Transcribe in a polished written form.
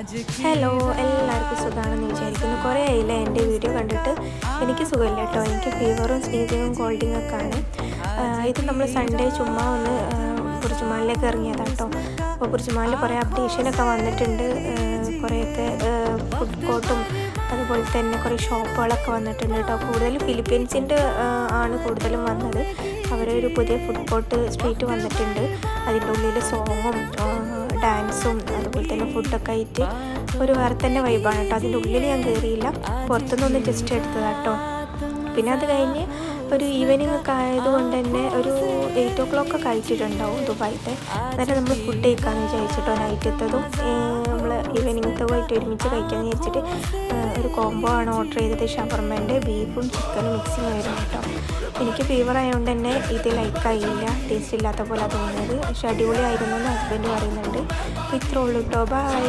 Hello, എല്ലാവർക്കും സുഖമാണെന്ന് വിചാരിക്കുന്നു. കുറേ ആയില്ലേ എൻ്റെ വീഡിയോ കണ്ടിട്ട്. എനിക്ക് സുഖമില്ല കേട്ടോ. എനിക്ക് ഫീവറും സ്നീസിങ്ങും കോൾഡിങ് ഒക്കെ ആണ്. ഇത് നമ്മൾ സൺഡേ ചുമ്മാ ഒന്ന് ബുർജുമാലിലേക്ക് ഇറങ്ങിയതാണ് കേട്ടോ. അപ്പോൾ ബുർജുമാലിൽ കുറേ അപ്ഡേഷനൊക്കെ വന്നിട്ടുണ്ട്. കുറേയൊക്കെ ഫുഡ് കോർട്ടും അതുപോലെ തന്നെ കുറേ ഷോപ്പുകളൊക്കെ വന്നിട്ടുണ്ട് കേട്ടോ. കൂടുതൽ ഫിലിപ്പീൻസിൻ്റെ ആണ് കൂടുതലും വന്നത്. അവരൊരു പുതിയ ഫുഡ് കോർട്ട് സ്ട്രീറ്റ് വന്നിട്ടുണ്ട്. അതിൻ്റെ ഉള്ളിൽ സോങ്ങും ഡാൻസും അതുപോലെ തന്നെ ഫുഡൊക്കെ ആയിട്ട് ഒരു വേറെ തന്നെ വൈബാണ് കേട്ടോ. അതിൻ്റെ ഉള്ളിൽ ഞാൻ കയറിയില്ല, പുറത്തുനിന്നൊന്ന് ജസ്റ്റ് എടുത്തതാണ് കേട്ടോ. പിന്നെ അത് കഴിഞ്ഞ് ഒരു ഈവനിങ് ഒക്കെ ആയതുകൊണ്ട് തന്നെ ഒരു 8 o'clock ഒക്കെ കഴിച്ചിട്ടുണ്ടാവും ദുബായിത്തെ. അന്നേരം നമ്മൾ ഫുഡ് കഴിക്കാമെന്ന് വിചാരിച്ചിട്ടോ. നൈറ്റത്തതും നമ്മൾ ഈവനിങ്ങത്തതുമായിട്ട് ഒരുമിച്ച് കഴിക്കാമെന്ന് വിചാരിച്ചിട്ട് ഒരു കോംബോ ആണ് ഓർഡർ ചെയ്തത്. ഷവർമേൻ്റെ ബീഫും ചിക്കനും മിക്സിങ് ആയിരുന്നു കേട്ടോ. എനിക്ക് ഫീവർ ആയതുകൊണ്ട് തന്നെ ഇത് ലൈക്കായില്ല, ടേസ്റ്റ് ഇല്ലാത്ത പോലെ തോന്നിയത്. പക്ഷെ അടിപൊളിയായിരുന്നു എന്ന് ഹസ്ബൻഡ് പറയുന്നുണ്ട്. ഇത്രേ ഉള്ളൂ കേട്ടോ. ബൈ.